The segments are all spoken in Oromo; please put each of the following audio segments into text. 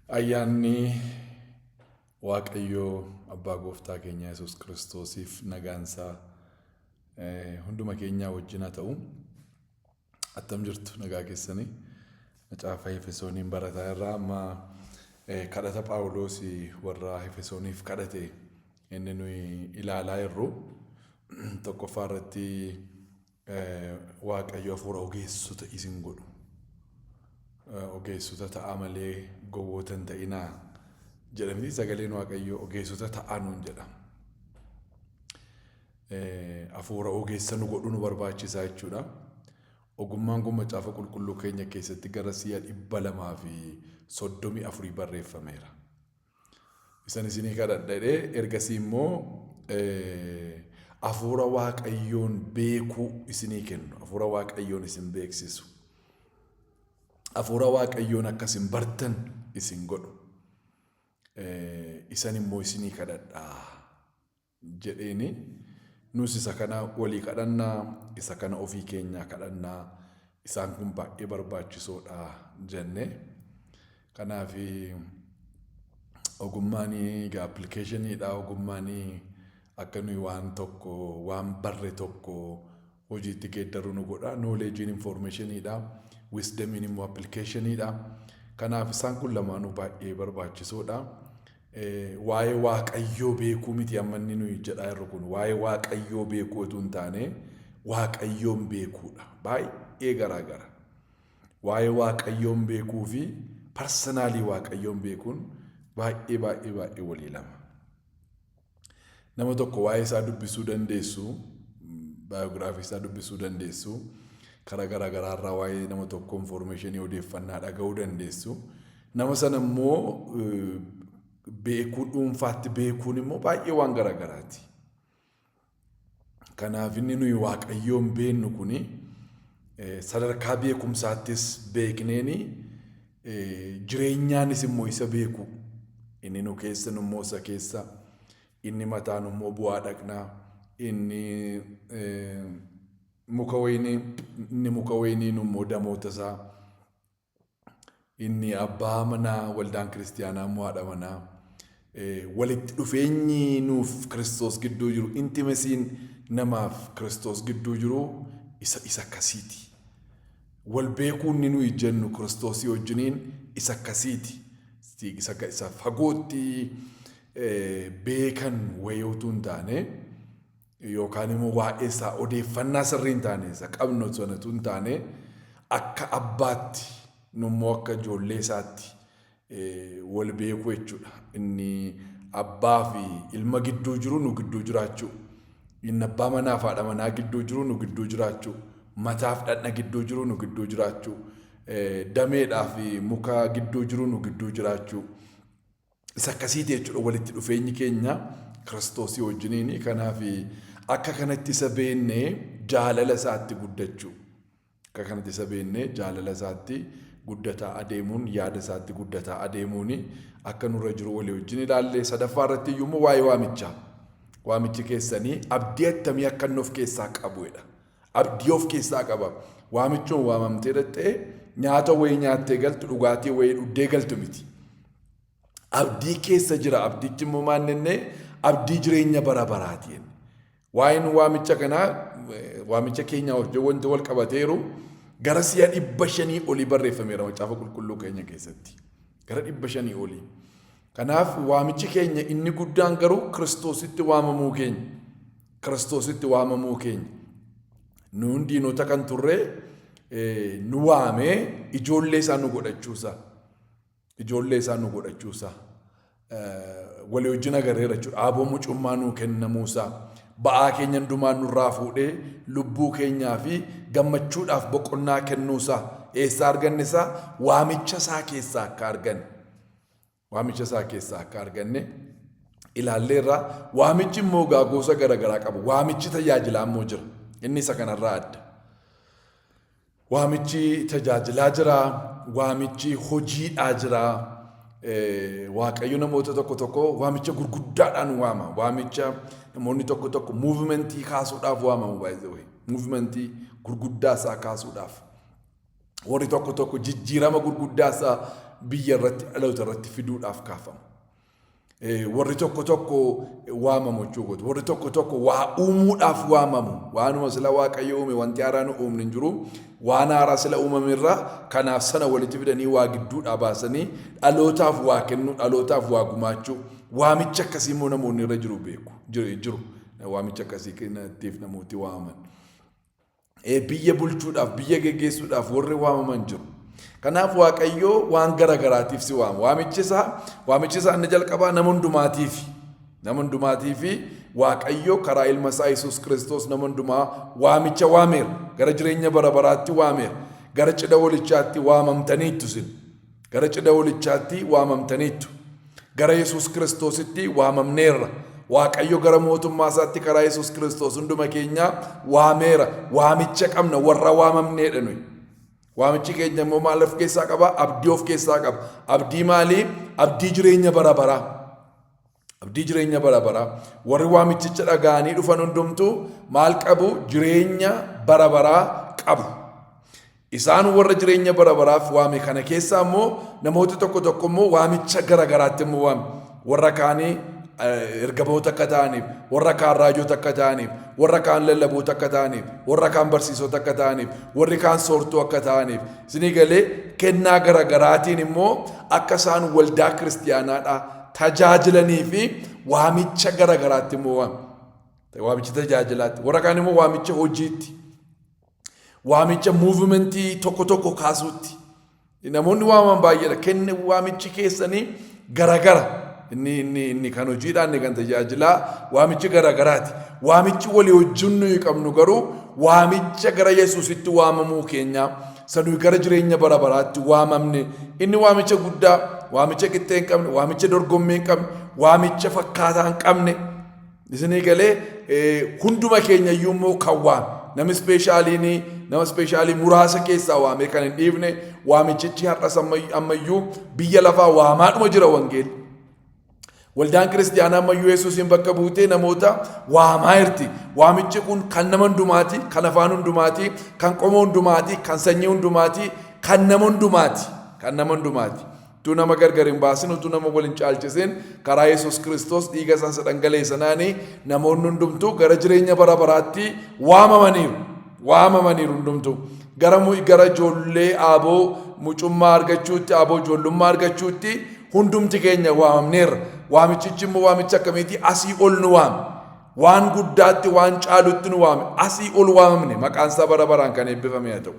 Ayyaanni Waaqayyoo Abbaa Gooftaa keenya Yesuus Kiristoosiif nagaansaa hunduma keenyaa wajjin haa ta'u. Attam jirtu nagaa keessanii. Macaafa Efesooniin barataa irraa amma kadhata Phaawulos warra Efesooniif kadhate inni nuyi ilaalaa jirru. Tokkoffaa irratti Waaqayyo hafuura ogeessota isin godhu. Ogeessota ta'a malee gowwoota hin ta'inaa jedhamti sagaleen Waaqayyoo ogeessota ta'a nuun jedha. Hafuura ogeessa nu godhu nu barbaachisaa jechuudha. Ogummaan kun macaafa qulqulluu keenya keessatti gara si'a 234 barreeffameera. Isan isinii kadhadhee ergasii immoo hafuura Waaqayyoon beekuu isinii kennu. Hafuura Waaqayyoon isin beeksisu. Hafuura Waaqayyoon akkasin bartan isin godhu. Isan immoo isinii kadhadhaa jedheeni nus isa kana walii kadhannaa, isa kana ofii keenyaa kadhannaa. Isaan kun baay'ee barbaachisoodha jenne. Kanaaf ogummaan applicationidha. Ogummaan akka nuyi waan tokko waan barre tokko hojiitti geeddaruu nu godha. Knowledge informationidha. Wisdom immoo applicationidha. Kanaaf isaan kun lamaanuu baay'ee barbaachisoodha. Waa'ee Waaqayyoo beekuu miti amma inni nuyi jedhaa jirru kun. Waa'ee Waaqayyoo beekuu utuu hin taane Waaqayyoon beekuudha. Baay'ee garaagara. Waa'ee Waaqayyoon beekuu fi personaalii Waaqayyoon beekuun baay'ee walii lama. Nama tokko waa'ee isaa dubbisuu dandeessu, baayogiraafii isaa dubbisuu dandeessu. Karaa garaagaraarraa waa'ee nama tokko information odeeffannaa dhaga'uu dandeessu. Nama sana immoo beekuu dhuunfaatti beekuun immoo baay'ee waan garaagaraati. Kanaaf inni nuyi Waaqayyoon beennu kuni sadarkaa beekumsaattis beekneeni jireenyaanis immoo isa beeku. Inni nu keessa immoo isa keessa, inni mataan immoo bu'aa dhaqnaa, inni muka wayinii immoo damoota isaa, inni abbaa manaa waldaan kiristiyaanaa immoo haadha manaa. Walitti dhufeenyi nuuf Kiristoos gidduu jiru, intimasiin namaaf Kiristoos gidduu jiru isa akkasiiti. Wal beekuun ni nuyi jennu Kiristoosii wajjiniin isa akkasiiti. Isa fagootti beekan wayootuu hin taane yookaan immoo waa'ee isaa odeeffannaa sirrii hin taane isa qabnu sanatu hin taane akka abbaatti nummoo akka ijoollee isaatti wal beekuu jechuudha. Inni abbaa fi ilma gidduu jiru nu gidduu jiraachuu. Inni abbaa manaa fi haadha manaa gidduu jiru nu gidduu jiraachuu. Mataa fi dhadha gidduu jiru nu gidduu jiraachuu. Dameedhaa fi muka gidduu jiru nu gidduu jiraachuu. Isa akkasiiti jechuudha walitti dhufeenyi keenya Kiristoosii wajjiniini. Kanaaf akka kanatti isa beennee jaalala isaatti guddachuu. Akka kanatti isa beennee jaalala isaatti guddataa adeemuun, yaada isaatti guddataa adeemuun akka nurra jiru walii wajjin ilaallee. Sadaffaa irratti iyyuu waa'ee waamichaa. Waamichi keessanii abdii attamii akka inni of keessaa qabuudha. Abdii of keessaa qaba. Waamichuun waamamtee dhattee nyaata wayii nyaattee galtu, dhugaatii wayii dhuddee galtu miti. Abdii keessa jira. Abdichi immoo maannennee abdii jireenya bara baraatiin. Waa'een waamicha kanaa, waamicha keenyaa wajjin wanti wal qabateeru gara si'a 500 olii barreeffameera macaafa qulqulluu keenya keessatti. Gara 500 olii. Kanaaf waamichi keenya inni guddaan garuu Kiristoositti waamamuu keenya. Kiristoositti waamamuu keenya. Nuun diinota kan turre nu waamee ijoollee isaa nu godhachuusaa. Ijoollee isaa nu godhachuusaa. Walii wajjin agarreera jechuudha. Aaboo mucummaa nuu kennamuusaa. Ba'aa keenya hundumaan nurraa fuudhee lubbuu keenyaa fi gammachuudhaaf boqonnaa kennuusaa. Eessaa arganne isaa? Waamicha isaa keessaa akka arganne. Waamicha isaa keessaa akka arganne ilaalleerra. Waamichi immoo gosa garaagaraa qabu. Waamichi tajaajilaa immoo jira. Inni isa kanarraa adda. Waamichi tajaajilaa jira. Waamichi hojiidhaa jira. Waaqayyo namoota tokko waamicha gurguddaadhaan waama. Waamicha namoonni tokko muuvimentii kaasuudhaaf waamamu baay'ee. Muuvimentii gurguddaa isaa kaasuudhaaf. Warri tokko jijjiirama gurguddaa isaa biyya irratti dhaloota irratti fiduudhaaf kaafamu. Warri tokko waamamu jechuudha. Warri tokko waa uumuudhaaf waamamu. Waanuma sila Waaqayyo uume wanti haaraan uumne hin jiru. Waan haaraa sila uumamirraa kanaaf sana walitti fidanii waa gidduudhaa baasanii dhalootaaf waa kennu, dhalootaaf waa gumaachuu. Waamicha akkasii immoo namoonni irra jiru. Waamicha akkasii kennatiif namooti waamaman. Biyya bulchuudhaaf, biyya geggeessuudhaaf warri waamaman jiru. Kanaaf Waaqayyo waan garagaraatiif si waama. Waamichi isaa inni jalqabaa nama hundumaatiif Waaqayyo karaa ilma isaa Yesuus Kiristoos nama hundumaa waamicha waameera. Gara jireenya bara baraatti waameera. Gara cidha walichaatti waamamtaniittu sin. Gara cidha walichaatti waamamtaniittu. Gara Yesuus Kiristoositti waamamneerra. Waaqayyo gara mootummaa isaatti karaa Yesuus Kiristoos hunduma keenya waameera. Waamicha qabna warra waamamneedha nuyi. Waamichi keenya immoo maal of keessaa qaba? Abdii of keessaa qaba. Abdii maalii? Abdii jireenya bara baraa. Abdii jireenya bara baraa. Warri waamichicha dhaga'anii dhufan hundumtuu maal qabu? Jireenya bara baraa qabu. Isaan warra jireenya bara baraaf waame kana keessaa immoo namooti tokko immoo waamicha garagaraatti immoo waame. Warra kaanii ergamoota akka ta'aniif, warra kaan raajoota akka ta'aniif, warra kaan lallaboota akka ta'aniif, warra kaan barsiisota akka ta'aniif, warri kaan soortuu akka ta'aniif. Isinii galee kennaa garagaraatiin immoo akka isaan waldaa kiristiyaanaadhaa tajaajilanii fi waamicha garagaraatti immoo waame. Waamicha tajaajilaatti. Warra kaan immoo waamicha hojiitti. Waamicha muuvimentii tokko kaasuutti. Namoonni waamaman baay'eedha. Kenne waamichi keessanii garagara. Inni kan hojiidhaan inni kan tajaajilaa waamichi garagaraati. Waamichi walii wajjin nuyi qabnu garuu waamicha gara Yesuusitti waamamuu keenya sanuu gara jireenya bara baraatti waamamne. Inni waamicha guddaa, waamicha qixxee hin qabne, waamicha dorgommii hin qabne, waamicha fakkaataa hin qabne. Isinii galee hunduma keenya iyyuu immoo kan waame. Nama ispeeshaalii muraasa keessaa waame kan hin dhiifne waamichichi har'as ammayyuu biyya lafaa waamaadhuma jira wangeelli. Waldaan kiristiyaanaa ammayyuu Yesuusin bakka buutee namoota waamaa jirti. Waamichi kun kan nama hundumaati, kan afaan hundumaati, kan qomoo hundumaati, kan sanyii hundumaati, kan nama hundumaati. Utuu nama gargar hin baasin, utuu nama wal hin caalchisin karaa Yesuus Kiristoos dhiiga isaa dhangaleessanaanii namoonni hundumtuu gara jireenya bara baraatti waamamaniiru hundumtuu. Gara ijoollee aboo mucummaa argachuutti, aboo ijoollummaa argachuutti hundumti keenya waamamneerra. Waamichichi immoo waamicha akkamiiti? Asii ol nu waame. Waan guddaatti, waan caalutti nu waame. Asii ol waamamne. Maqaan isaa bara baraan kan eebbifame haa ta'u.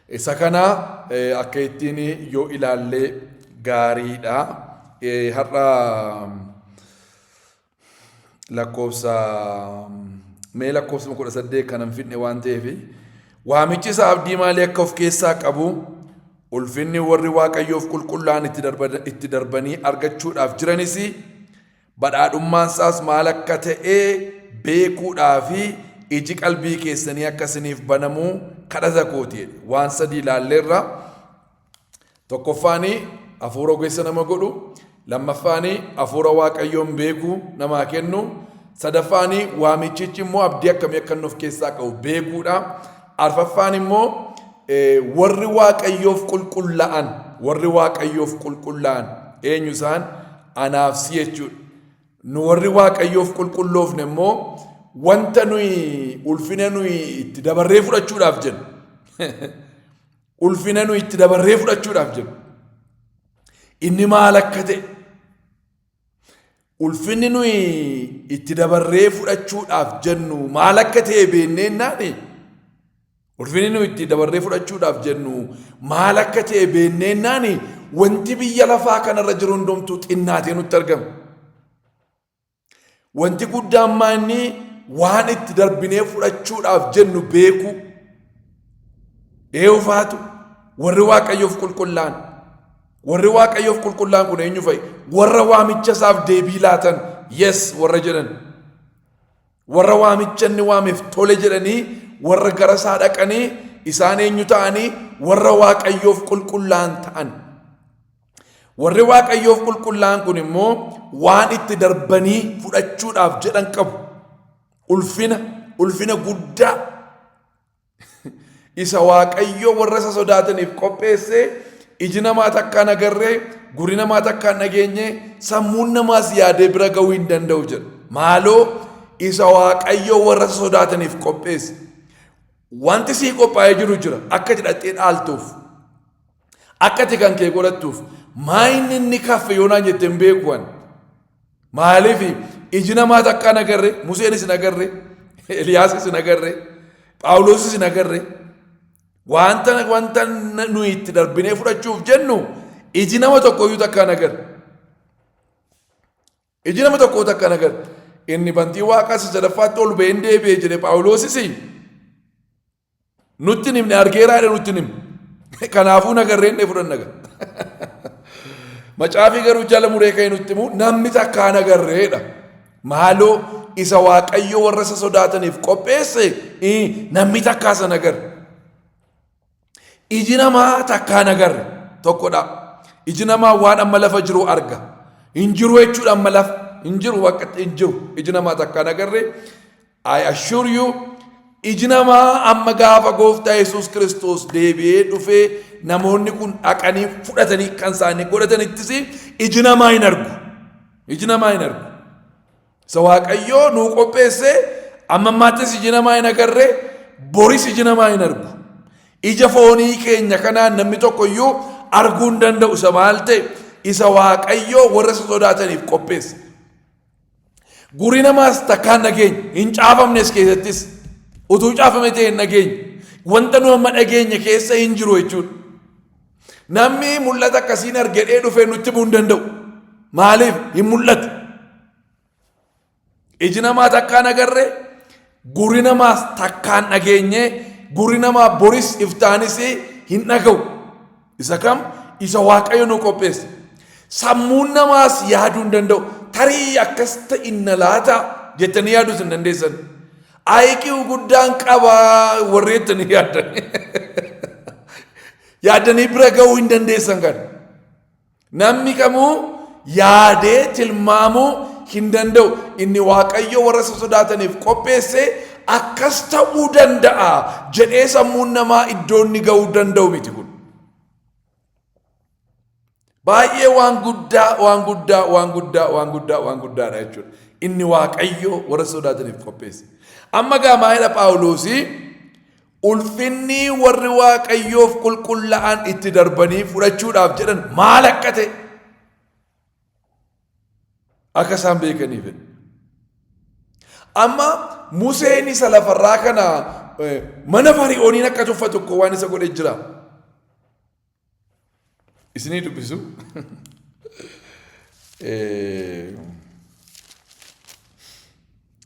Isa kana akka ittiin yoo ilaallee gaariidha. Har'a lakkoofsa 18 kanan fidne waan ta'eef waamichi isaa abdii maalii akka of keessaa qabu ulfinni warri Waaqayyoof qulqullaan itti darbanii argachuudhaaf jiranis badhaadhummaan isaas maal akka ta'e beekuudhaaf iji qalbii keessanii akkasiniif banamuu kadhata kooti. Waan sadii ilaalleerra. Tokkoffaanii hafuura ogeessa nama godhu, lammaffaanii hafuura Waaqayyoon beekuu namaa kennu, sadaffaanii waamichichi immoo abdii akkamii akka inni of keessaa qabu beekuudha. Arfaffaan immoo warri Waaqayyoof qulqullaa'an eenyu isaan? Anaaf si jechuudha. Nu warri Waaqayyoof qulqulloofne immoo wanta nuyi ulfina nuyi itti dabarree fudhachuudhaaf jennu. Ulfina nuyi itti dabarree fudhachuudhaaf jennu. Inni maal akka ta'e? Ulfinni nuyi itti dabarree fudhachuudhaaf jennu maal akka ta'e beenneennaani? Ulfinni nuyi itti dabarree fudhachuudhaaf jennu maal akka ta'e beenneennaani? Wanti biyya lafaa kanarra jiru hundumtuu xinnaatee nutti argama. Wanti guddaan maanni waan itti darbinee fudhachuudhaaf jennu beeku. Eewfaatu warri Waaqayyoof qulqullaa'an. Warri Waaqayyoof qulqullaa'an kun eenyu fa'i? Warra waamicha isaaf deebii laatan. Yes, warra jedhan. Warra waamicha inni waameef tole jedhanii warra gara isaa dhaqanii isaan eenyu ta'anii? Warra Waaqayyoof qulqullaa'an ta'an. Warri Waaqayyoof qulqullaa'an kun immoo waan itti darbanii fudhachuudhaaf jedhan qabu. Ulfina guddaa isa Waaqayyo warra isa sodaataniif qopheesse iji namaa takkaan agarree gurri namaa takkaan dhageenye sammuun namaas yaadee bira ga'uu hin danda'u jedha. Maaloo isa Waaqayyoo warra sodaataniif qopheesse. Wanti sii qophaa'ee jiru jira akka hidhattee dhaaltuuf akka ati kan kee godhattuuf maayinni inni kaffe yoonaan jettee hin beekuwan. Maaliif iji namaa takkaan agarree Museenis hin agarree Eliyaasis hin agarree Phaawulosis hin agarree wanta nuyi itti darbinee fudhachuuf jennu iji nama tokkoyyuu takkaan agarre. Iji nama tokkoo takkaan agarre. Inni bantii Waaqaa sadaffaatti ol ba'een deebi'ee jedhe Phaawulosis nutti himne argeeraadha nutti himne. Kanaafuu nagarreen dhee fudhan nagar. Macaafii garuu jala muree ka'e nutti himu namni takkaan agarreedha. Maaloo isa Waaqayyoo warra isa sodaataniif qopheesse namni takkaasan agarre. Iji namaa takkaan agarre tokkodha. Iji namaa waan amma lafa jiru arga. Hin jiru jechuudha amma lafa. Hin jiru bakka hin jiru. Iji namaa takkaan agarre. I assure you iji namaa amma gaafa gooftaa Yesuus Kiristoos deebi'ee dhufee namoonni kun dhaqanii fudhatanii kan isaanii godhatanittis iji namaa hin argu. Iji namaa hin argu. Isa Waaqayyoo nuu qopheesse amma ammaattis iji namaa hin agarre boris iji namaa hin argu. Ija foonii keenya kanaan namni tokkoyyuu arguu hin danda'u isa maal ta'e isa Waaqayyoo warra isa sodaataniif qopheesse. Gurri namaas takkaan nageenya hin caafamnes keessattis utuu caafame ta'e hin nageenye wanta nu amma dhageenye keessa hin jiru jechuudha. Namni mul'ata akkasiin argedhee dhufee nutti himuu hin danda'u. Maaliif hin mul'atu? Iji namaa takkaan agarre gurri namaas takkaan dhageenye gurri namaa boris iftaanis hin dhaga'u. Isa kam? Isa Waaqayyo nu qopheesse. Sammuun namaas yaaduu hin danda'u. Tarii akkas ta'inna laata jettanii yaaduus hin dandeessan. Ayiqiu guddaan qabaa warreettanii yaadan. Yaadanii bira ga'uu hin dandeessan kan. Namni kamuu yaadee tilmaamuu hin danda'u. Inni Waaqayyo warra isa sodaataniif qopheesse akkas ta'uu danda'a jedhee sammuun namaa iddoo inni ga'uu danda'u miti kun. Baay'ee waan guddaadha jechuudha. Inni Waaqayyo warra sodaataniif qopheesse. Amma gaamaayidha Phaawulosi ulfinni warri Waaqayyoof qulqullaa'an itti darbanii fudhachuudhaaf jedhan maal akka ta'e akka isaan beekaniif. Amma Museen isa lafarraa kana mana Fari'ooniin akka tuffatu tokko waan isa godhe jira. Isinii dubbisu.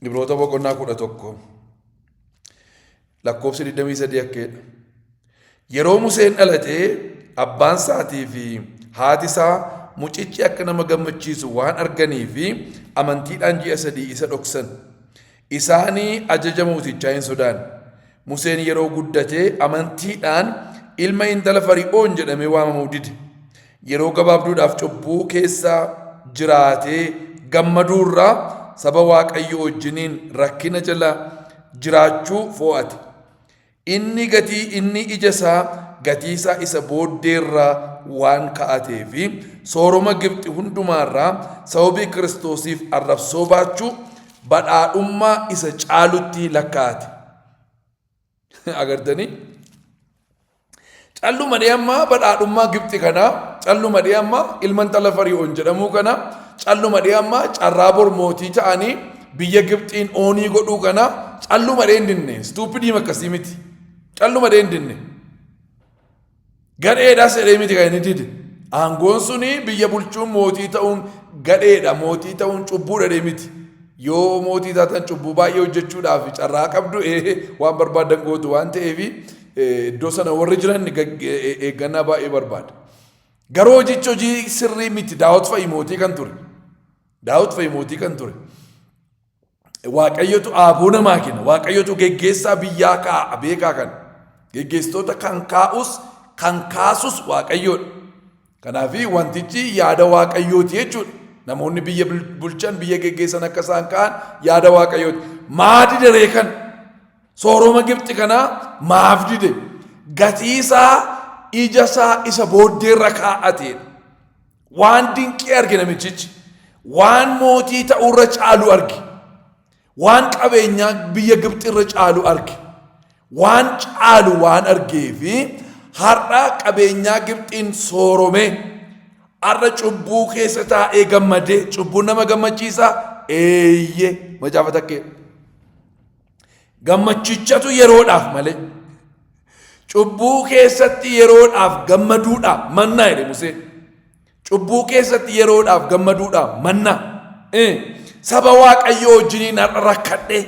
Ibroota boqonnaa 11 lakkoofsa 23 akkeedha. Yeroo Museen dhalatee abbaan isaatii fi haati isaa mucichi akka nama gammachiisu waan arganii fi amantiidhaan ji'a 3 isa dhoksan. Isaanii ajaja mootichaa hin sodaanne. Museen yeroo guddatee amantiidhaan ilma intala Fari'oon jedhamee waamamuu dide. Yeroo gabaabduudhaaf cubbuu keessa jiraatee gammaduurraa saba Waaqayyo wajjiniin rakkina jala jiraachuu fo'ate. Inni ija isaa gatii isaa isa booddeerraa waan ka'atee fi sooroma Gibxi hundumaarraa sababii Kiristoosiif arrabsoo baachuu badhaadhummaa isa caalutti lakkaa'ate. Agartanii? Calluma dhi'ammaa badhaadhummaa Gibxi kanaa calluma dhi'ammaa ilma intala Fari'oon jedhamuu kana calluma dhi'ammaa carraa bor mootii ta'anii biyya Gibxiin oonii godhuu kana calluma dheen dinne stuupidii akkasii miti calluma dheen dinne gadheedhaas jedhee miti kan inni dide aangoon suni biyya bulchuun mootii ta'uun gadheedha mootii ta'uun cubbuudha dhee miti yoo mootii taatan cubbuu baay'ee hojjechuudhaaf carraa qabdu waan barbaadan gootu waan ta'eef iddoo sana warri jiran eeggannaa baay'ee barbaada. Garuu hojichi hojii sirrii miti Daawit fa'i mootii kan ture. Daawit fa'i mootii kan ture. Waaqayyotu aaboo namaa kenna. Waaqayyotu geggeessaa biyyaa kaa'a beekaa kan. Geggeessitoota kan kaa'us kan kaasus Waaqayyoodha. Kanaaf wantichi yaada Waaqayyooti jechuudha. Namoonni biyya bulchan biyya geggeessan akka isaan ka'an yaada Waaqayyooti. Maadi daree kan sooroma Gibxi kanaa maaf dide gatiisaa ijasaa isa booddeerra kaa'ate. Waan dinqii arge namichichi. Waan mootii ta'urra caalu arge. Waan qabeenyaa biyya Gibxirra caalu arge. Waan caalu waan argeefi har'a qabeenyaa Gibxiin soorome. Har'a cubbuu keessa taa'ee gammadee cubbuu nama gammachiisa. Eeyyee macaafa takkee. Gammachichatu yeroodhaaf malee. Cubbuu keessatti yeroodhaaf gammaduudhaaf mannaa jedhe Museen. Cubbuu keessatti yeroodhaaf gammaduudhaaf mannaa. Saba Waaqayyoo wajjiniin har'a rakkadhe.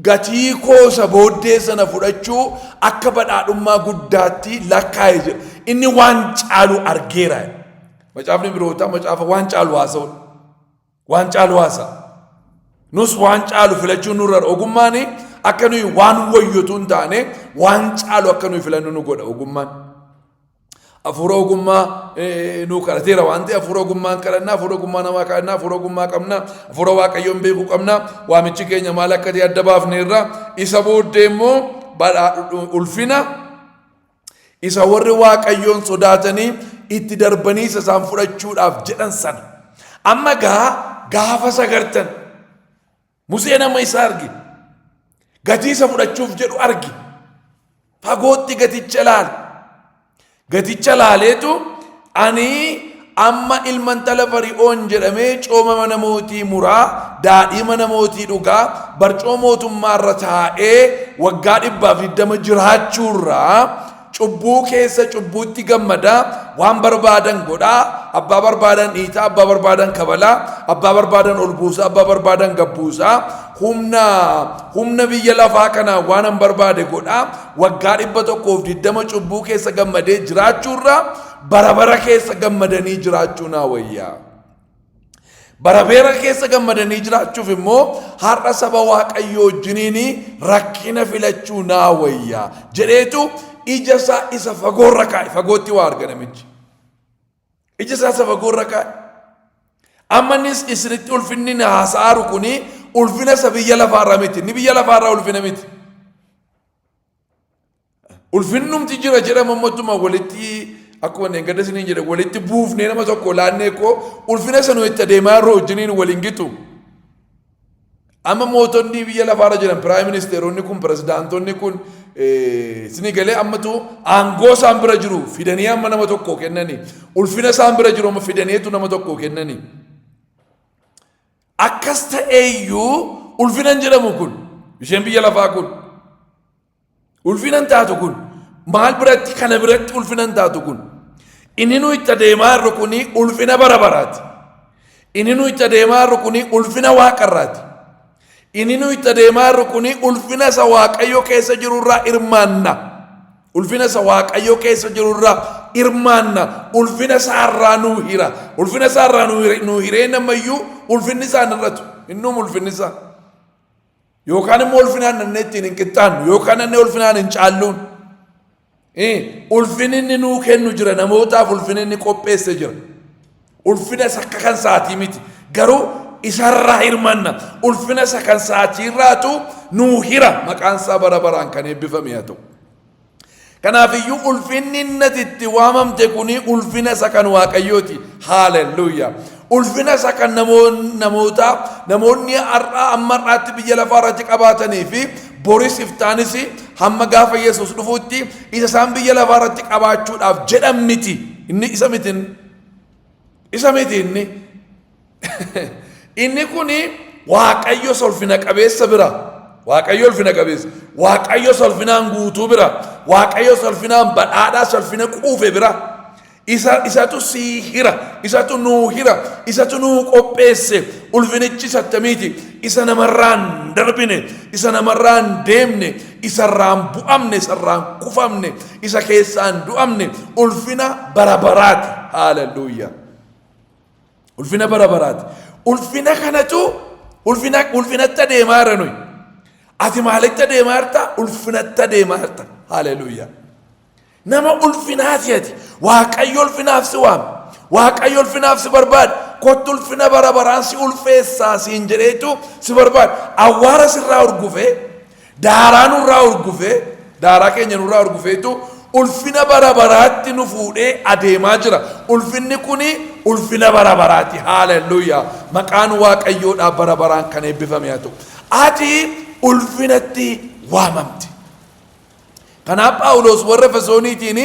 Gatii koosa booddee sana fudhachuu akka badhaadhummaa guddaatti lakkaa'e jedha. Inni waan caalu argeera. Macaafni birootaa macaafa waan caalu haasa'udha. Waan caalu haasa'a. Nus waan caalu filachuun nurra ogummaan akka nuyi waan wayyotu hin taane waan caalu akka nuyi filannu nu godha ogummaan. Hafuura ogummaa nu kadhateera waan ta'eef hafuura ogummaan kadhannaa, hafuura ogummaa namaa kadhannaa, hafuura ogummaa qabnaa, hafuura Waaqayyoon beekuu qabnaa. Waamichi keenya maal akka ta'e adda baafneerra. Isa booddee immoo ulfina isa warri Waaqayyoon sodaatanii itti darbanii isaan fudhachuudhaaf jedhan sana. Amma gaafa sagartan Museen amma isa arge. Gatii isa fudhachuuf jedhu arge. Fagootti gaticha laale. Gaticha laaleetu ani amma ilma intala Fari'oon jedhamee cooma mana mootii muraa, daadhii mana mootii dhugaa, barcuma mootummaarra taa'ee waggaa 120 jiraachuurraa cubbuu keessa cubbuutti gammadaa, waan barbaadan godhaa, abbaa barbaadan dhiitaa, abbaa barbaadan kabalaa, abbaa barbaadan ol buusaa, abbaa barbaadan gabbuusaa, humna biyya lafaa kanaa waan an barbaade godhaa, waggaa 120 cubbuu keessa gammadee jiraachuurraa bara keessa gammadanii jiraachuu naa wayyaa. Bara keessa gammadanii jiraachuuf immoo har'a saba Waaqayyoo wajjiniin rakkina filachuu naa wayyaa jedheetu ija isaa isa fagoorra kaa'e. Fagootti waa arga namichi. Ija isaa isa fagoorra kaa'e. Ammanis isinitti ulfinni na haasa'aaru kuni ulfina isa biyya lafaarraa miti. Inni biyya lafaarraa ulfina miti. Ulfinnumti jira jedhama mootummaa walitti akkuma neengada isiniin jedhe walitti buufnee nama tokko laannee koo ulfina sanuu itti adeemaa irra wajjiniin waliin gitu. Amma mootonni biyya lafaarra jiran piraayim ministeeronni kun pirezidaantonni kun isinii galee ammatu aangoo isaan bira jiru fidanii amma nama tokko kennanii ulfina isaan bira jiru amma fidaneetu nama tokko kennanii. Akkas ta'eeyyuu ulfinan jedhamu kun isheen biyya lafaa kun ulfinan taatu kun maal biratti kana biratti ulfinan taatu kun inni nu itti adeemaa irra kuni ulfina bara baraati. Inni nu itti adeemaa irra kuni ulfina waaqarraati. Inni nu itti adeemaa irra kuni ulfina isa Waaqayyo keessa jirurraa irmaanna. Ulfina isa Waaqayyo keessa jirurraa irmaanna. Ulfina isaarraa nu hira. Ulfina isaarraa nu hiree namayyuu ulfinni isaa nirratu. Innum ulfinni isaa. Yookaan immoo ulfinaan nanne ittiin hin qixxaannu. Yookaan nanne ulfinaan hin caalluun. Ulfinni inni nuu kennu jira. Namootaaf ulfinni inni qopheesse jira. Ulfina isa akka kan saatii miti. Garuu isarraa hirmanna. Ulfina isa kan saatii irraatu nuu hira. Maqaan isaa bara baraan kan eebbifame haa ta'u. Kanaafiyyuu ulfinni inni itti waamamte kuni ulfina isa kan Waaqayyooti. Haaleluyyaa. Ulfina isa kan namoonni har'aa amma har'aatti biyya lafaa irratti qabaatanii fi boris iftaanis hamma gaafa Yesuus dhufuutti isa isaan biyya lafaa irratti qabaachuudhaaf jedhan miti. Inni isa miti. Isa miti inni. Inni kuni Waaqayyo ulfina qabeessa bira. Waaqayyo ulfina qabeessa. Waaqayyo ulfinaan guutuu bira. Waaqayyo ulfinaan badhaadhaa ulfina quufe bira. Isatu sii hira. Isatu nuu hira. Isatu nuu qopheesse. Ulfinichi sattamiti. Isa namarraan darbine. Isa namarraan deemne. Isarraan bu'amne. Isarraan kufamne. Isa keessaan du'amne. Ulfina bara baraati. Haaleluyyaa. Ulfina bara baraati. Ulfina kanatu ulfinatti adeemaa irra nuyi. Ati maalitti adeemaa jirta? Ulfinatti adeemaa jirta. Haaleluyyaa. Nama ulfinaati ati. Waaqayyo ulfinaaf si waame. Waaqayyo ulfinaaf si barbaada. Kottu ulfina bara baraan si ulfeessaa siin jedheetu si barbaada. Awwaara sirraa urgufee, daaraa nurraa urgufee, daaraa keenya nurraa urgufeetu ulfina bara baraatti nu fuudhee adeemaa jira. Ulfinni kuni ulfina bara baraati. Haaleluyyaa. Maqaan Waaqayyoodhaaf bara baraan kan eebbifame haa ta'u. Ati ulfinatti waamamti. Kanaaf Phaawulos warra Efesooniitiin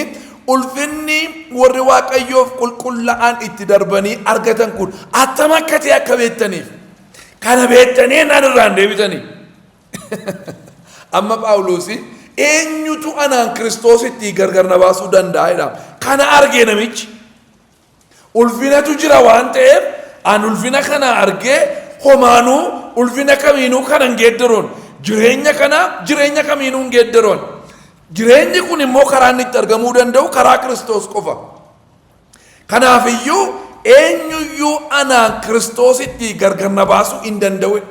ulfinni warri Waaqayyoof qulqullaa'an itti darbanii argatan kun attam akka ta'e akka beektaniif kana beektanii naan irraan deebitanii. Amma Phaawulos eenyutu anaan Kiristoositti gargar na baasuu danda'edha. Kana argee namichi ulfinatu jira waan ta'eef an ulfina kana argee homaanuu ulfina kamiinuu kanan geeddaroon jireenya kamiinuu geeddaroon. Jireenyi kun immoo karaa inni itti argamuu danda'u karaa Kiristoos qofa. Kanaafiyyuu eenyuyyuu anaan Kiristoositti gargar na baasuu hin danda'u.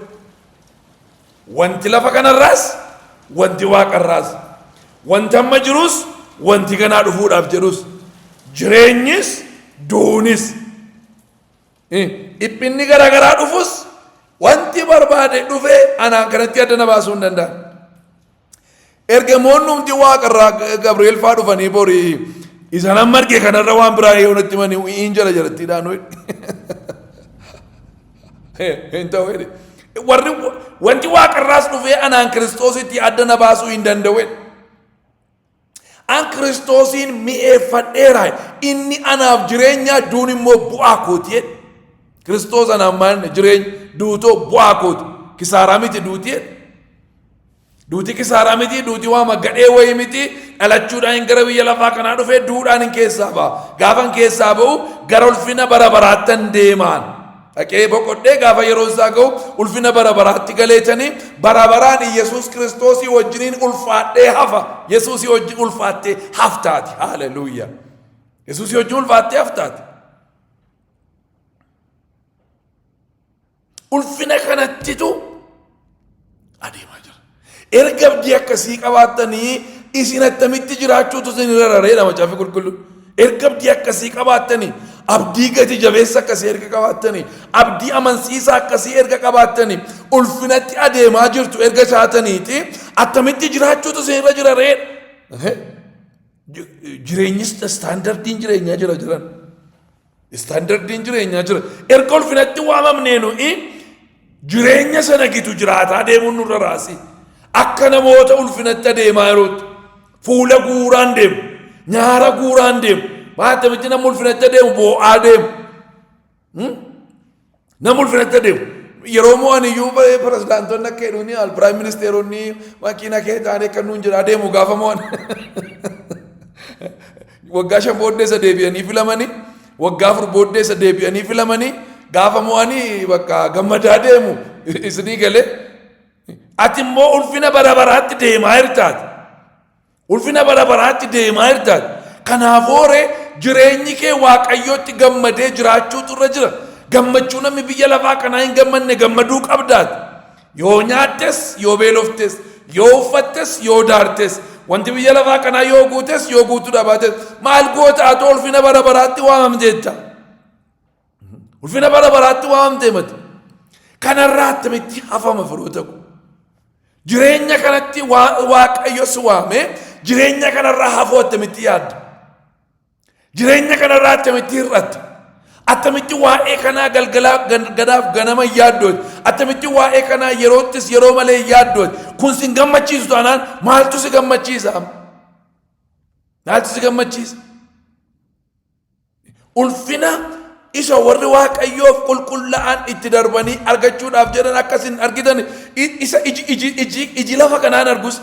Wanti lafa kanarraas wanti waaqarraas wanti amma jirus wanti kanaa dhufuudhaaf jedhus jireenyis duunis dhiphinni garaagaraa dhufus wanti barbaade dhufee anaan kanatti adda na baasuu hin danda'an. Ergamoonni humti waaqarraa Gabriel faa dhufanii borii isaan amma argee kanarra waan biraa yoo natti manii hin jala jalattiidhaan hin ta'u jedhe. Warri wanti waaqarraas dhufee anaan Kiristoositti adda na baasuu hin danda'u. An Kiristoosiin mi'eeffadheera. Inni anaaf jireenya duun immoo bu'aa kooti jedhe. Kiristoos anaaf maal jireenya duutoo bu'aa kooti. Kisaaraa miti duuti jedhe. Duuti kisaaraa miti, duuti waa maggadhee wayii miti, dhalachuudhaan gara biyya lafaa kanaa dhufee duudhaan hin keessaa ba'a. Gaafan keessaa ba'u gara ulfina bara baraattan deemaan. Dhaqee boqodhee gaafa yeroo isaa ga'u ulfina bara baraatti galeetanii bara baraan Yesuus Kiristoosii wajjiniin ulfaadhee hafa. Yesuusii wajjin ulfaattee haftaati. Haaleluyyaa. Yesuusii wajjin ulfaattee haftaati. Ulfina kanattitu adeemaa jira. Erga abdii akkasii qabaattanii isin attamitti jiraachuutu isin rarareedha macaafa qulqulluun. Erga abdii akkasii qabaattanii abdii gati jabeessa akkasii erga qabaattanii abdii amansiisaa akkasii erga qabaattanii ulfinatti adeemaa jirtu erga taataniiti attamitti jiraachuutu isin irra jirareedha. Jireenyis istaandardiin jireenyaa jira jiran. Istaandardiin jireenyaa jira. Erga ulfinatti waamamneenu jireenya sana gitu jiraataa deemuun nurra raasi. Akka namoota ulfinatti adeemaa yerootti fuula guuraan deemu, nyaara guuraan deemu, maatamitti nama ulfinatti adeemu boo'aa deemu. Nama ulfinatti adeemu. Yeroo mo'aniyyuu pirezidaantonni akka jedhuuni piraayim ministeeronni makiina kee taanee kan nuun jira adeemu gaafa mo'an. Waggaa 5 booddeessa deebi'anii filamanii, waggaa 4 booddeessa deebi'anii filamanii gaafa mo'anii bakka gammadaa deemu isinii galee. Ati immoo ulfina bara baraatti deemaa jirtaati. Ulfina bara baraatti deemaa jirtaati. Kanaafuu jireenyi kee Waaqayyootti gammadee jiraachuutu irra jira. Gammachuu namni biyya lafaa kanaa hin gammanne gammaduu qabdaati. Yoo nyaattes, yoo beeloftes, yoo uffattes, yoo daartes, wanti biyya lafaa kanaa yoo guutes, yoo guutuu dhabaates maal goota ati ulfina bara baraatti waamamteetta. Ulfina bara baraatti waamamtee mati. Kanarraa attamitti hafama firoota koo. Jireenya kanatti Waaqayyo si waame jireenya kanarraa hafuu attamitti yaadda. Jireenya kanarraa attamitti hir'atta. Attamitti waa'ee kanaa gadaaf ganama yaaddooti. Attamitti waa'ee kanaa yeroottis yeroo malee yaaddooti. Kun si gammachiisu taanaan maaltu si gammachiisa? Maaltu si gammachiisa? Ulfina isa warri Waaqayyoof qulqullaa'an itti darbanii argachuudhaaf jedhan akkasin argitan isa iji lafa kanaan argus.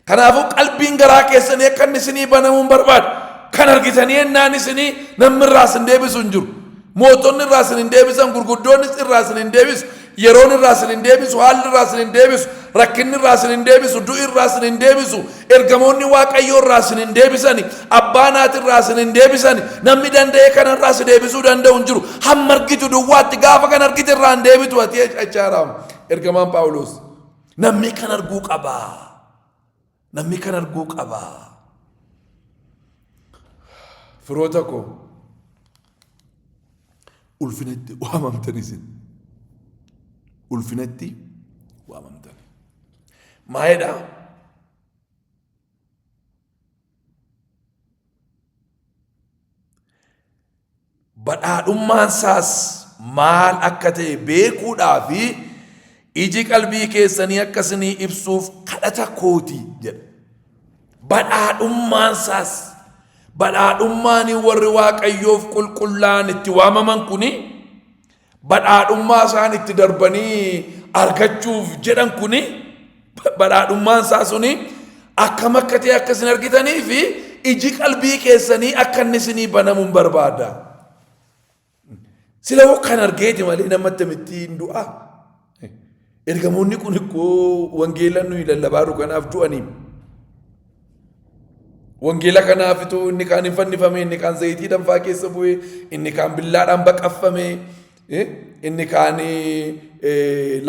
Kanaafuu qalbiin garaa keessanii akka inni isinii banamuun barbaadu. Kan argitanii ennaan isinii namni irraa isin deebisu hin jiru. Mootonni irraa isin hin deebisan, gurguddoonnis irraa isin hin deebisu, yeroon irraa isin hin deebisu, haalli irraa isin hin deebisu, rakkinni irraa isin hin deebisu, du'i irraa isin hin deebisu, ergamoonni Waaqayyoo irraa isin hin deebisani, abbaa naati irraa isin hin deebisani, namni danda'ee kanarraa si deebisuu danda'u hin jiru. Hamma argitu duwwaatti gaafa kan argite irraa hin deebitu ati achaaraam. Ergamaan Phaawulos namni kan arguu qabaa. Namni kan arguu qabaa. Firoota koo ulfinatti waamamtan isin. Ulfinatti waamamtan. Maayedha badhaadhummaan isaas maal akka ta'e beekuudhaa fi iji qalbii keessanii akkasanii ibsuuf kadhata kooti jedha. Badhaadhummaan isaas badhaadhummaan warri Waaqayyoof qulqullaan itti waamaman kuni badhaadhummaa isaan itti darbanii argachuuf jedhan kuni badhaadhummaan isaa suni akkam akka ta'e akkasin argitanii fi iji qalbii keessanii akka inni isinii banamuun barbaada. Sila kan argeeti malee namatti mittiin du'a. Ergamoonni kun ikkoo wangeela nuyi lallabaaru kanaaf du'anii. Wangeela kanaafitu inni kaan hin fannifame, inni kaan zayitii danfaa keessa bu'e, inni kaan billaadhaan baqaffame, inni kaan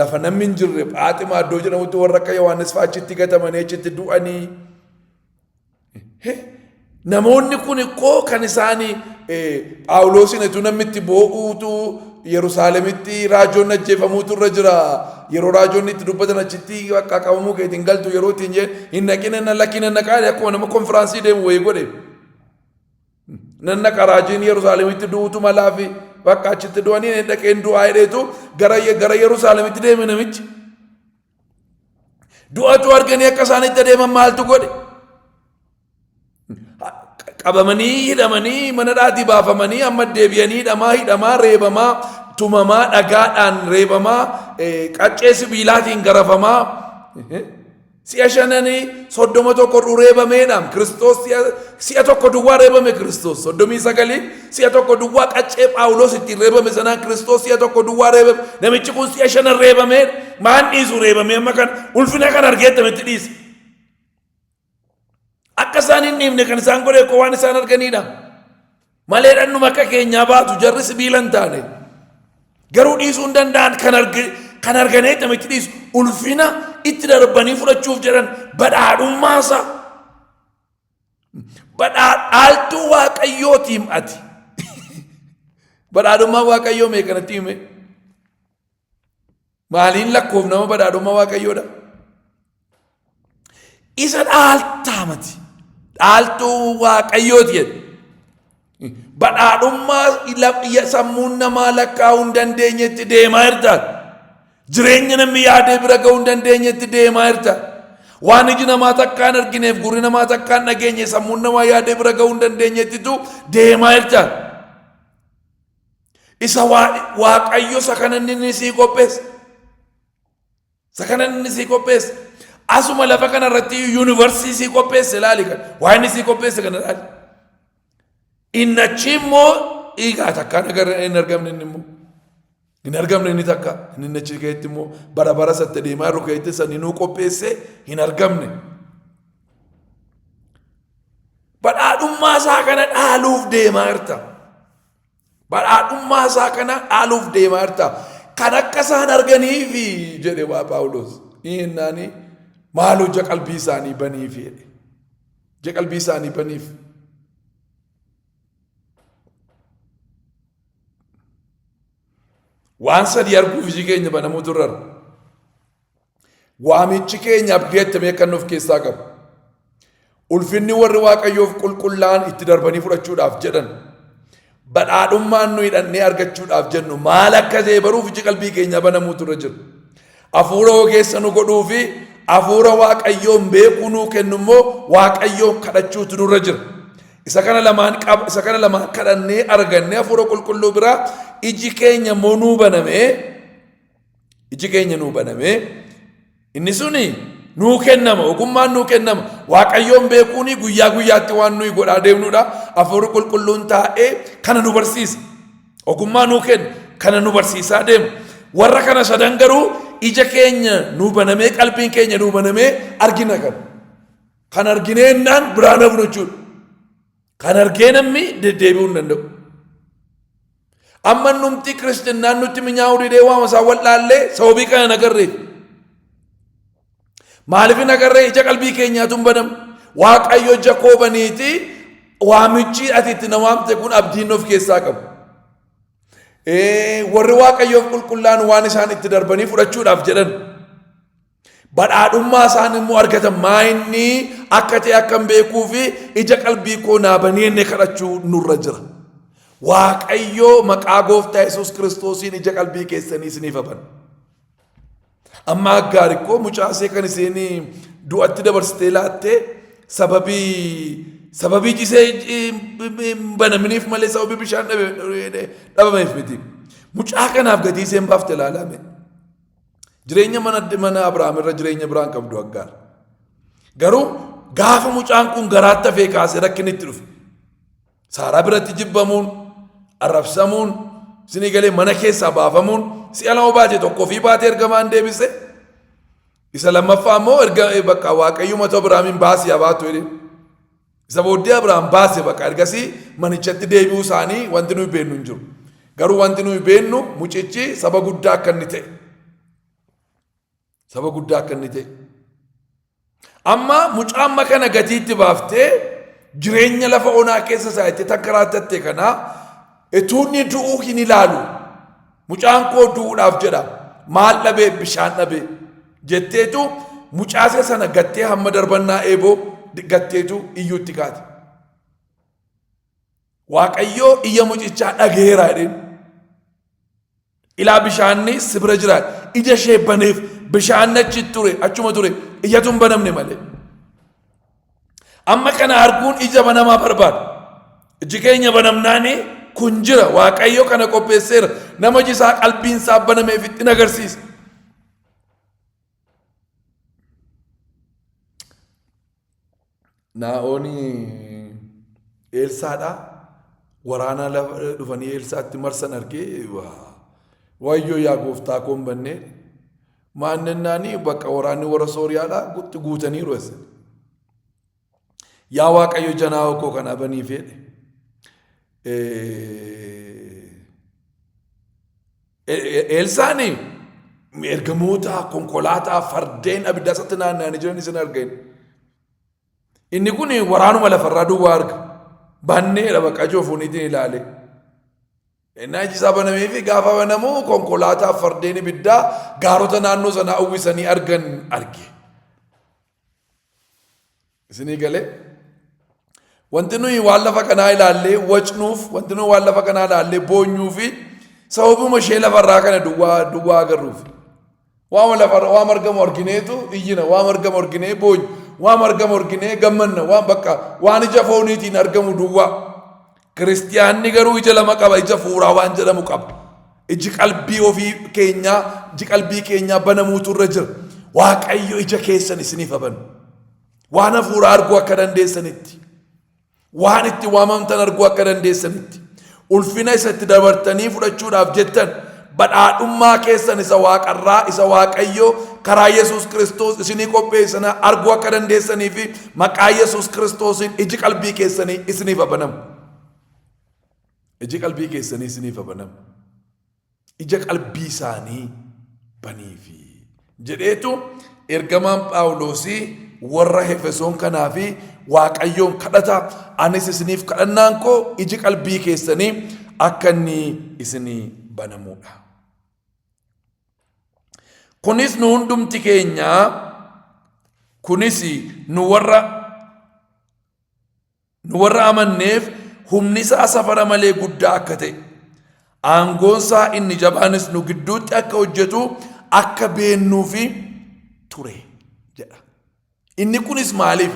lafa namni hin jirre Phaaximaa iddoo jedhamutti warra akka Yohaannis fa'aa achitti gatamanii achitti du'anii. Namoonni kun ikkoo kan isaanii Phaawulosin etu namni itti boo'uutu Yerusaalemitti raajoonni ajjeefamuutu irra jira. Yeroo raajoonni itti dubbatan achitti akka qabamuu keetiin galtu yeroo ittiin jeen hin naqin nan lakkin nan naqaa akkuma nama konfiraansii deemu wayii godhe. Nan naqa raajiin Yerusaalemitti du'uutu malaa fi bakka achitti du'anii hin dhaqeen du'aa hidheetu gara Yerusaalemitti deeme namichi. Du'atu arganii akka isaanitti adeeman maaltu godhe? Qabamanii hidhamanii mana dhaatii baafamanii amma deebi'anii hidhamaa reebamaa tumamaa dhagaadhaan reebamaa qaccee sibiilaatiin garafamaa si'a 51 reebameedhaan Kiristoos si'a tokko duwwaa reebame Kiristoos 39 si'a tokko duwwaa qaccee Phaawulos ittiin reebame sanaan Kiristoos si'a tokko duwwaa reebame namichi kun si'a 5 reebamee maan dhiisu reebamee amma kan ulfina kan argeettamitti dhiise. Akka isaan hin dhiifne kan isaan godhe koo waan isaan arganiidha. Malee dhannuma akka keenyaa baatu jarri sibiila hin taane. Garuu dhiisuu hin danda'an kan arganee namichi dhiisu ulfina itti darbanii fudhachuuf jedhan badhaadhummaasa. Badhaadhaaltuu Waaqayyootiim ati. Badhaadhummaa Waaqayyoo mee kanatti hime? Maaliin lakkoof nama badhaadhummaa Waaqayyoodha? Isa dhaaltaa mati. Dhaaltuu Waaqayyooti jedhe. Badhaadhummaa sammuun namaa lakkaa'uu hin dandeenyetti deemaa jirta. Jireenya namni yaadee bira ga'uu hin dandeenyetti deemaa jirta. Waan iji namaa takkaa hin argineef gurri namaa takkaa hin dhageenye sammuun namaa yaadee bira ga'uu hin dandeenyettitu deemaa jirta. Isa Waaqayyo isa kana inni sii qopheesse. Isa kana inni sii qopheesse. Asuma lafa kana irratti yuunivarsiitii sii qopheesse ilaali kan waan inni sii qopheesse kana ilaali. Inni achi immoo dhiigaa takkaan hin argamne inni immoo hin argamne inni takka inni achi keetti immoo bara satte deemaa jiru keetti san inuu qopheesse hin argamne. Badhaadhummaa isaa kana dhaaluuf deemaa jirta. Badhaadhummaa isaa kana dhaaluuf deemaa jirta. Kan akka isaan arganiifi jedhe waa Phaawulos. Innaani maaloo ija qalbii isaanii baniif jedhe. Ija qalbii isaanii baniif. Waan sadii arguuf iji keenya banamuu turrara. Waamichi keenya abdii attamee akka nuuf keessaa qabu. Ulfinni warri Waaqayyoof qulqullaa'an itti darbanii fudhachuudhaaf jedhan. Badhaadhummaan nu hidhannee argachuudhaaf jennu maal akka ta'e baruuf iji qalbii keenya banamuu turre jira. Hafuura ogeessa nu godhuu fi hafuura Waaqayyoon beekuu nuu kennu immoo Waaqayyoon kadhachuutu nurra jira. Isa kana lamaan kadhannee argannee hafuura qulqulluu biraa iji keenya immoo nuu banamee inni suni nuu kennama ogummaan nuu kennama Waaqayyoon beekuuni guyyaa guyyaatti waan nuyi godhaa deemnudha. Hafuurri qulqulluun taa'ee kana nu barsiisa. Ogummaa nuu kenna kana nu barsiisaa deema. Warra kana sadan garuu ija keenya nuu banamee qalbiin keenya nuu banamee argina kan arginee innaan biraa nafnu jechuudha. Kan argee namni deddeebi'uu hin danda'u. Amma numti kiristinnaan nutti minyaa'uu didee waama isaa wallaallee sababii kana nagarreef. Maaliif nagarree ija qalbii keenyaatu hin banamu. Waaqayyo ija koobaniiti waamichi ati itti na waamte kun abdiin of keessaa qabu. Warri Waaqayyoof qulqullaa'an waan isaan itti darbanii fudhachuudhaaf jedhan. Badhaadhummaa isaan immoo argatan maayinni akka ta'e akka hin beekuu fi ija qalbii koo naa banii inni kadhachuu nurra jira. Waaqayyoo maqaa gooftaa Yesuus Kiristoosiin ija qalbii keessanii isiniif haban. Amma Aggaar ikkoo mucaasee kan isheen du'atti dabarsitee laattee sababii cisee banaminiif malee sababii bishaan dhabameef miti. Mucaa kanaaf gatii isheen baafte ilaalame. Jireenya mana Abrahaam irra jireenya biraan qabdu Aggaar. Garuu gaafa mucaan kun garaatti hafee kaasee rakkinitti dhufe. Saaraa biratti jibbamuun, arrabsamuun, isinii galee mana keessaa baafamuun, si'a lama baate tokko fi baatee ergamaan deebise. Isa lammaffaa immoo bakka Waaqayyo mata Abrahaamiin baasii baatu jedhe. Isa booddee Abrahaam baase bakka ergasii manichatti deebi'uu isaanii wanti nuyi beennu hin jiru. Garuu wanti nuyi beennu mucichi saba guddaa akka inni ta'e. Saba guddaa akka inni ta'e. Amma mucaan kana gatiitti baaftee jireenya lafa onaa keessa isaa itti takkaraatatte kana etuunni du'uu hin ilaalu. Mucaan koo du'uudhaaf jedha. Maal dhabee bishaan dhabee jetteetu mucaase sana gattee hamma darbannaa eeboo gatteetu iyyuutti kaate. Waaqayyoo iyya mucichaa dhageera jedheen. Ilaa bishaanni sibira jira. Ija ishee baneef bishaan achi ture achuma ture iyyatuun banamne malee. Amma kana arguun ija banamaa barbaada. Iji keenya banamnaani kun jira. Waaqayyo kana qopheesseera. Nama jisaa qalbiin isaa banameef itti agarsiisa. Naa'ooni Eelsaadha. Waraana dhufanii Eelsaatti marsan argee wayyoo yaa gooftaa koo hin banne. Maannennaani bakka waraanni warra Sooriyaadha guutanii ru'esse. Yaa Waaqayyo janaa koo kana banii fedhe. Eelsaani ergamoota konkolaataa fardeen abidda isatti naanna'anii jiran isin argeen. Inni kun waraanuma lafarraa duwwaa arga. Banneedha bakka joofuuniitiin ilaale. Innaa ijisaa banamee fi gaafa banamuu konkolaataa fardeen ibiddaa gaarota naannoo sanaa uwwisanii argan arge. Isinii galee? Wanti nuyi waan lafa kanaa ilaallee wacnuuf, wanti nuyi waan lafa kanaa ilaallee boonyuu fi sababuma ishee lafarraa kana duwwaa agarruuf. Waan argamu argineetu iyyina, waan argamu arginee boonyu, waan argamu arginee gammanna, waan ija fooniitiin argamu duwwaa. Kiristiyaanni garuu ija lama qaba, ija fuuraa waan jedhamu qaba. Iji qalbii ofii keenyaa, iji qalbii keenyaa banamuutu irra jira. Waaqayyo ija keessan isiniif habanu. Waan hafuuraa arguu akka dandeessanitti. Waan itti waamamtan arguu akka dandeessanitti. Ulfina isatti dabartanii fudhachuudhaaf jettan badhaadhummaa keessan isa waaqarraa, isa Waaqayyo karaa Yesuus Kiristoos isinii qopheessana arguu akka dandeessanii fi maqaa Yesuus Kiristoosiin iji qalbii keessanii isiniif habanamu. Iji qalbii keessanii isiniif habanamu. Ija qalbii isaanii baniifi jedheetu ergamaan Phaawulosii warra Efesoon kanaa fi Waaqayyoon kadhata. Anis isiniif kadhannaan koo iji qalbii keessanii akka inni isinii banamuudha. Kunis nu hundumti keenya, kunis nu warra amanneef humni isaa safara malee guddaa akka ta'e, aangoonsaa inni jabaanis nu gidduutti akka hojjetu akka beennuufi ture jedha. Inni kunis maaliif?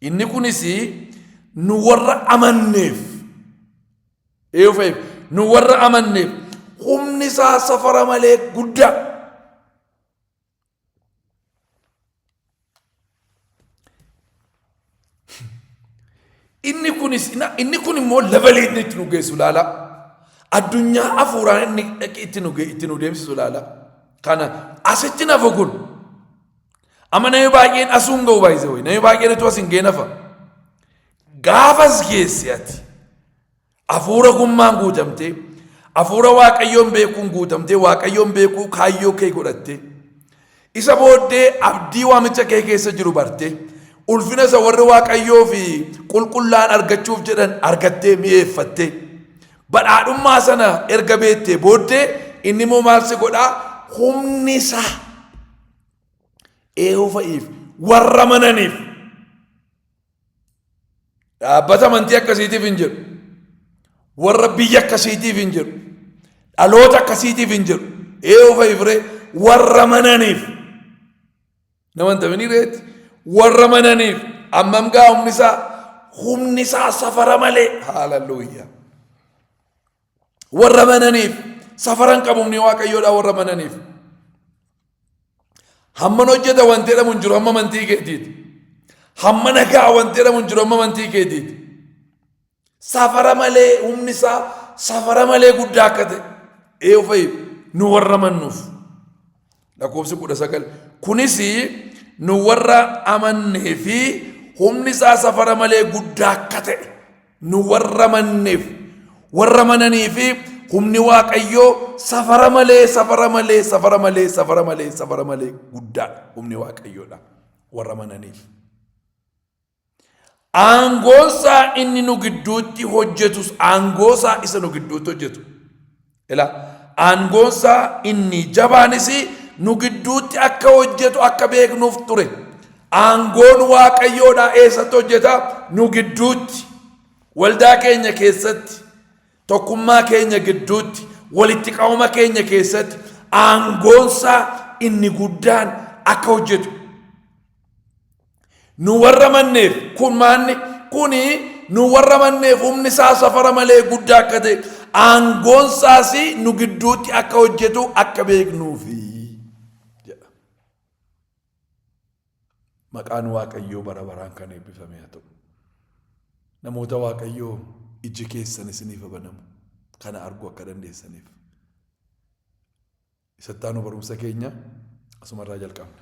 Inni kunis nu warra amanneef, nu warra amanneef humni isaa safara malee guddaa. Inni kun immoo levelii inni itti nu geessu laala. Addunyaa hafuuraan inni itti nu deemsisu laala. Kana asitti nafa kun. Amma namni baay'een asuun ga'u baay'ise wayi. Namni baay'een itti as hin geenafa. Gaafas geesse ati. Hafuura gummaan guutamtee, hafuura Waaqayyoon beekuun guutamtee, Waaqayyoon beekuu kaayyoo kee godhattee, isa booddee abdii waamicha kee keessa jiru bartee, ulfina isa warri Waaqayyoo fi qulqullaan argachuuf jedhan argattee mi'eeffattee, badhaadhummaa sana erga beettee booddee inni immoo maal si godhaa? Humni isaa fa'iif warra amananiif. Dhaabbata amantii akkasiitiif hin jiru. warra biyya akkasiitiif hin jiru dhaloota akkasiitiif hin jiru eeyofa ifree warra mananiif naman tabini reeti warra mananiif ammam gaa humni isaa safara malee haaleluyyaa warra mananiif safaran qabumni waaqayyoodha warra mananiif hamman hojjeta wanti jedhamu hin jiru hamma amantii keetiiti hamma nagaa wanti jedhamu hin jiru hamma amantii keetiiti safara malee humni isaa safara malee guddaa akka ta'e eeyofa nu warra mannuuf lakkoofsi 19 kunis nu warra amannee fi humni isaa safara malee guddaa akka ta'e nu warra manneef warra mananii fi humni waaqayyoo safara malee guddaa humni waaqayyoodha warra mananiif aangoosaa inni nu gidduutti hojjetus aangoosaa isa nu gidduutti hojjetu ila aangoosaa inni jabaanis nu gidduutti akka hojjetu akka beeknuuf ture aangoon waaqayyoodha eessatti hojjeta nu gidduutti waldaa keenya keessatti tokkummaa keenya gidduutti walitti qabama keenya keessatti aangoonsaa inni guddaan akka hojjetu nu warra manneef kuni nu warra manneef humni isaa safara malee guddaa akka ta'e aangoonsaas nu gidduutti akka hojjetu akka beeknuufi jedha maqaan waaqayyoo bara baraan kan eebbifame haa ta'u namoota waaqayyoo iji keessan isiniif banamu kana arguu akka dandeessaniif isatti aanu barumsa keenya asumarraa jalqabna